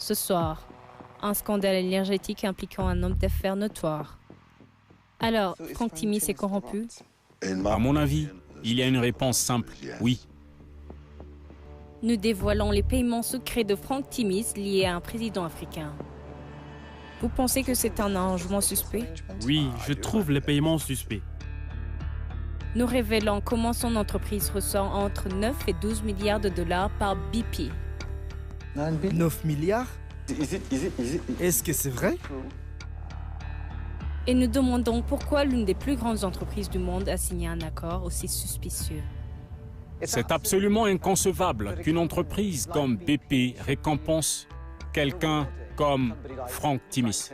Ce soir, un scandale énergétique impliquant un homme d'affaires notoire. Alors, Franck Timis est corrompu? À mon avis, il y a une réponse simple, oui. Nous dévoilons les paiements secrets de Franck Timis liés à un président africain. Vous pensez que c'est un arrangement suspect? Oui, je trouve les paiements suspects. Nous révélons comment son entreprise reçoit entre 9 et 12 milliards de dollars par BP. 9 milliards? Est-ce que c'est vrai? Et nous demandons pourquoi l'une des plus grandes entreprises du monde a signé un accord aussi suspicieux. C'est absolument inconcevable qu'une entreprise comme BP récompense quelqu'un comme Franck Timis.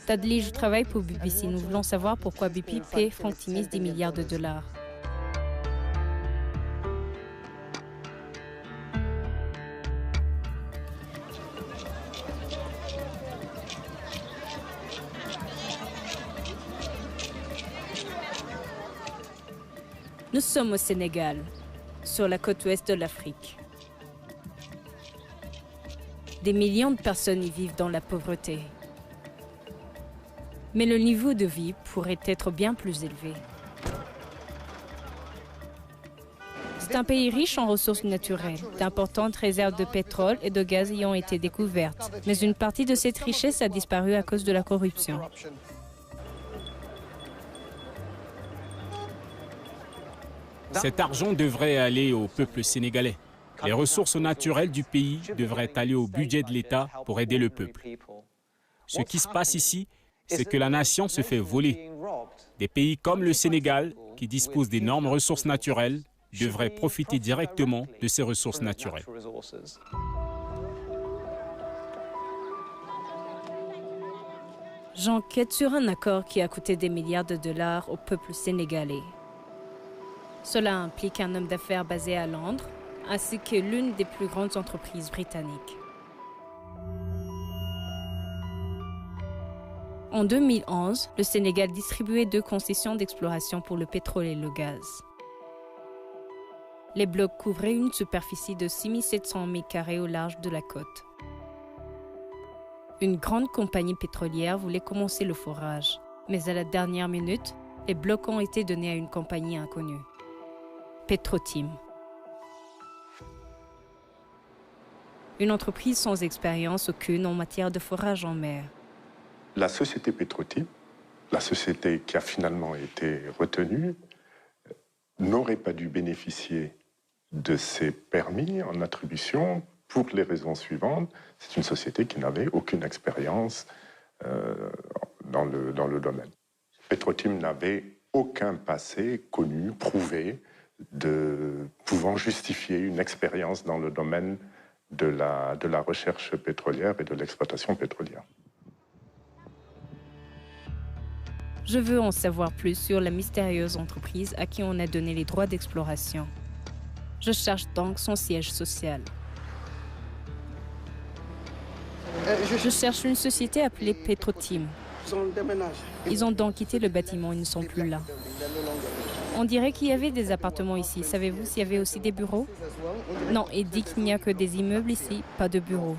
Tadley, je travaille pour BBC. Nous voulons savoir pourquoi BP paie Franck Timis 10 milliards de dollars. Nous sommes au Sénégal, sur la côte ouest de l'Afrique. Des millions de personnes y vivent dans la pauvreté. Mais le niveau de vie pourrait être bien plus élevé. C'est un pays riche en ressources naturelles. D'importantes réserves de pétrole et de gaz y ont été découvertes. Mais une partie de cette richesse a disparu à cause de la corruption. Cet argent devrait aller au peuple sénégalais. Les ressources naturelles du pays devraient aller au budget de l'État pour aider le peuple. Ce qui se passe ici, c'est que la nation se fait voler. Des pays comme le Sénégal, qui disposent d'énormes ressources naturelles, devraient profiter directement de ces ressources naturelles. J'enquête sur un accord qui a coûté des milliards de dollars au peuple sénégalais. Cela implique un homme d'affaires basé à Londres, ainsi que l'une des plus grandes entreprises britanniques. En 2011, le Sénégal distribuait 2 concessions d'exploration pour le pétrole et le gaz. Les blocs couvraient une superficie de 6 700 m² au large de la côte. Une grande compagnie pétrolière voulait commencer le forage, mais à la dernière minute, les blocs ont été donnés à une compagnie inconnue. Petrotim. Une entreprise sans expérience aucune en matière de forage en mer. La société Petrotim, la société qui a finalement été retenue, n'aurait pas dû bénéficier de ces permis en attribution pour les raisons suivantes. C'est une société qui n'avait aucune expérience dans le domaine. Petrotim n'avait aucun passé connu, prouvé, pouvant justifier une expérience dans le domaine de la recherche pétrolière et de l'exploitation pétrolière. Je veux en savoir plus sur la mystérieuse entreprise à qui on a donné les droits d'exploration. Je cherche donc son siège social. Je cherche une société appelée Petrotim. Ils ont donc quitté le bâtiment, ils ne sont plus là. On dirait qu'il y avait des appartements ici. Savez-vous s'il y avait aussi des bureaux? Non, il dit qu'il n'y a que des immeubles ici, pas de bureaux.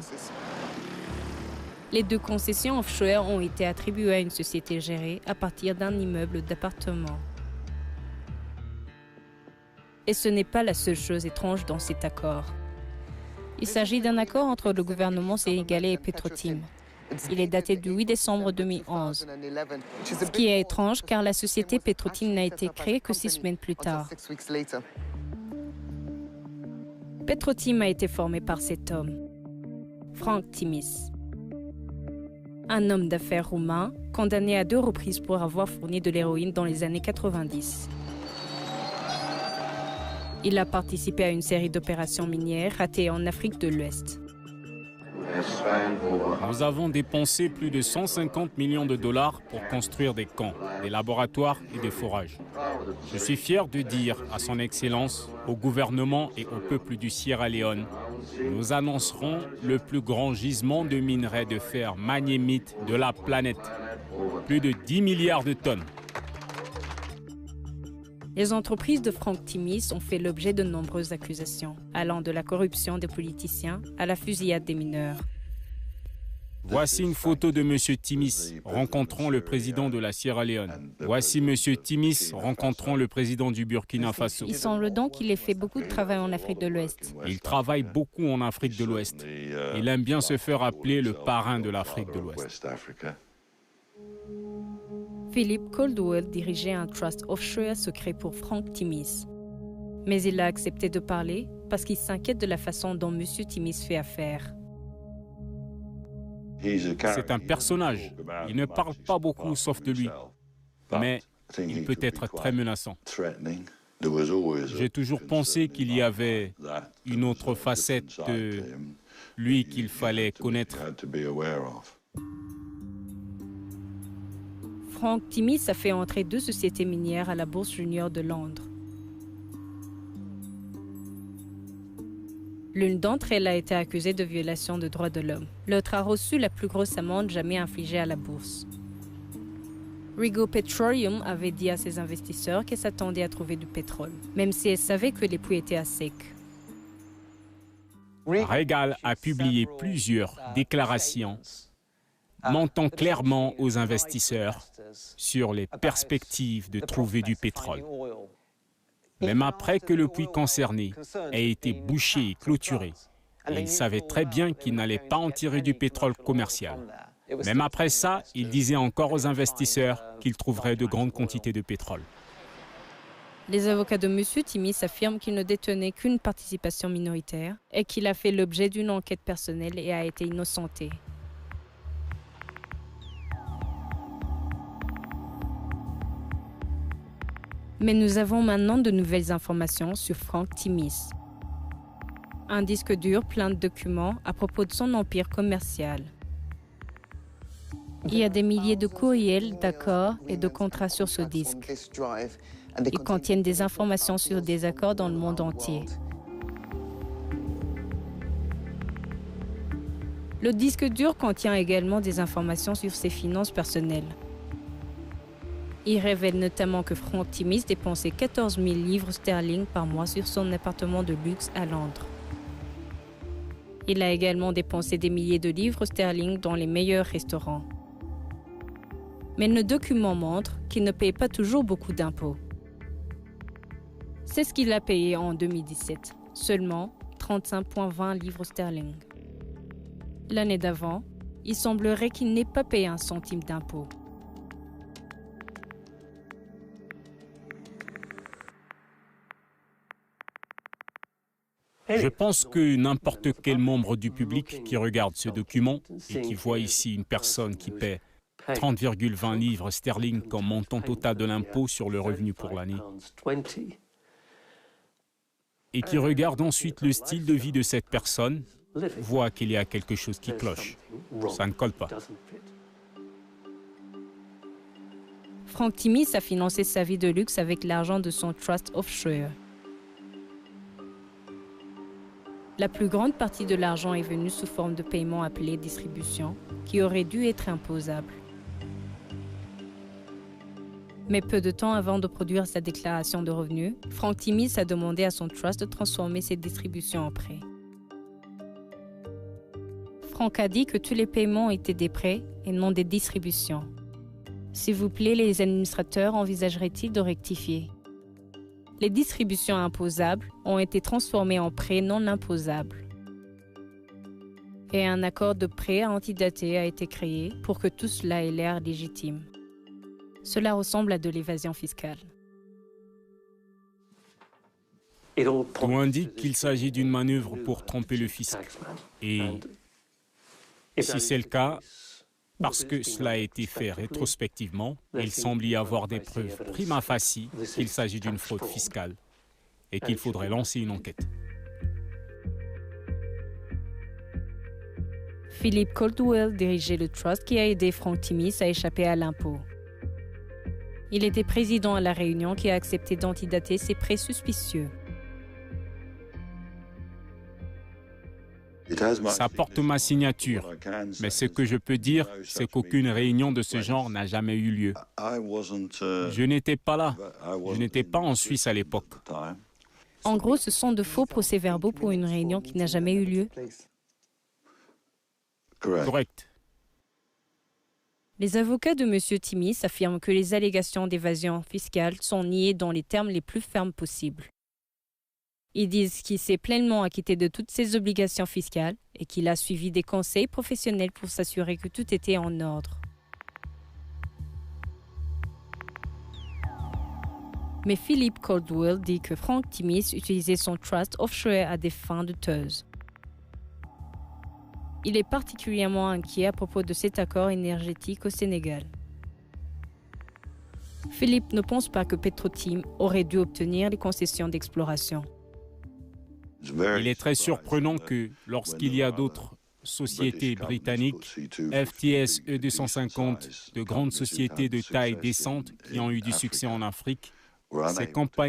Les 2 concessions offshore ont été attribuées à une société gérée à partir d'un immeuble d'appartements. Et ce n'est pas la seule chose étrange dans cet accord. Il s'agit d'un accord entre le gouvernement sénégalais et Petrotim. Il est daté du 8 décembre 2011. Ce qui est étrange car la société Petrotim n'a été créée que 6 semaines plus tard. Petrotim a été formé par cet homme, Franck Timis. Un homme d'affaires roumain condamné à 2 reprises pour avoir fourni de l'héroïne dans les années 90. Il a participé à une série d'opérations minières ratées en Afrique de l'Ouest. Nous avons dépensé plus de 150 millions de dollars pour construire des camps, des laboratoires et des forages. Je suis fier de dire à son Excellence, au gouvernement et au peuple du Sierra Leone, nous annoncerons le plus grand gisement de minerais de fer magnémite de la planète. Plus de 10 milliards de tonnes. Les entreprises de Frank Timis ont fait l'objet de nombreuses accusations, allant de la corruption des politiciens à la fusillade des mineurs. Voici une photo de M. Timis rencontrant le président de la Sierra Leone. Voici M. Timis rencontrant le président du Burkina Faso. Il semble donc qu'il ait fait beaucoup de travail en Afrique de l'Ouest. Il travaille beaucoup en Afrique de l'Ouest. Il aime bien se faire appeler le parrain de l'Afrique de l'Ouest. Philip Caldwell dirigeait un trust offshore secret pour Frank Timis. Mais il a accepté de parler parce qu'il s'inquiète de la façon dont M. Timis fait affaire. C'est un personnage. Il ne parle pas beaucoup sauf de lui. Mais il peut être très menaçant. J'ai toujours pensé qu'il y avait une autre facette de lui qu'il fallait connaître. Frank Timis a fait entrer 2 sociétés minières à la Bourse Junior de Londres. L'une d'entre elles a été accusée de violation de droits de l'homme. L'autre a reçu la plus grosse amende jamais infligée à la bourse. Rigo Petroleum avait dit à ses investisseurs qu'elle s'attendait à trouver du pétrole, même si elle savait que les puits étaient à sec. Regal a publié plusieurs déclarations mentant clairement aux investisseurs sur les perspectives de trouver du pétrole. Même après que le puits concerné ait été bouché et clôturé, il savait très bien qu'il n'allait pas en tirer du pétrole commercial. Même après ça, il disait encore aux investisseurs qu'il trouverait de grandes quantités de pétrole. Les avocats de M. Timis affirment qu'il ne détenait qu'une participation minoritaire et qu'il a fait l'objet d'une enquête personnelle et a été innocenté. Mais nous avons maintenant de nouvelles informations sur Frank Timis. Un disque dur plein de documents à propos de son empire commercial. Il y a des milliers de courriels, d'accords et de contrats sur ce disque. Ils contiennent des informations sur des accords dans le monde entier. Le disque dur contient également des informations sur ses finances personnelles. Il révèle notamment que Frank Timis dépensait 14 000 livres sterling par mois sur son appartement de luxe à Londres. Il a également dépensé des milliers de livres sterling dans les meilleurs restaurants. Mais le document montre qu'il ne paye pas toujours beaucoup d'impôts. C'est ce qu'il a payé en 2017, seulement 35,20 livres sterling. L'année d'avant, il semblerait qu'il n'ait pas payé un centime d'impôt. Je pense que n'importe quel membre du public qui regarde ce document et qui voit ici une personne qui paie 30,20 livres sterling comme montant total de l'impôt sur le revenu pour l'année et qui regarde ensuite le style de vie de cette personne, voit qu'il y a quelque chose qui cloche. Ça ne colle pas. Frank Timis a financé sa vie de luxe avec l'argent de son trust offshore. La plus grande partie de l'argent est venue sous forme de paiement appelé distribution, qui aurait dû être imposable. Mais peu de temps avant de produire sa déclaration de revenus, Frank Timis a demandé à son trust de transformer ses distributions en prêts. Frank a dit que tous les paiements étaient des prêts et non des distributions. S'il vous plaît, les administrateurs envisageraient-ils de rectifier? Les distributions imposables ont été transformées en prêts non imposables. Et un accord de prêt antidaté a été créé pour que tout cela ait l'air légitime. Cela ressemble à de l'évasion fiscale. Tout indique qu'il s'agit d'une manœuvre pour tromper le fisc. Et si c'est le cas, parce que cela a été fait rétrospectivement, il semble y avoir des preuves prima facie qu'il s'agit d'une fraude fiscale et qu'il faudrait lancer une enquête. Philip Caldwell dirigeait le trust qui a aidé Frank Timis à échapper à l'impôt. Il était président à la réunion qui a accepté d'antidater ces prêts suspicieux. Ça porte ma signature, mais ce que je peux dire, c'est qu'aucune réunion de ce genre n'a jamais eu lieu. Je n'étais pas là, je n'étais pas en Suisse à l'époque. En gros, ce sont de faux procès-verbaux pour une réunion qui n'a jamais eu lieu. Correct. Les avocats de M. Timis affirment que les allégations d'évasion fiscale sont niées dans les termes les plus fermes possibles. Ils disent qu'il s'est pleinement acquitté de toutes ses obligations fiscales et qu'il a suivi des conseils professionnels pour s'assurer que tout était en ordre. Mais Philippe Caldwell dit que Frank Timis utilisait son trust offshore à des fins douteuses. Il est particulièrement inquiet à propos de cet accord énergétique au Sénégal. Philippe ne pense pas que Petro-Tim aurait dû obtenir les concessions d'exploration. Il est très surprenant que lorsqu'il y a d'autres sociétés britanniques, FTS E250, de grandes sociétés de taille décente qui ont eu du succès en Afrique, ces compagnies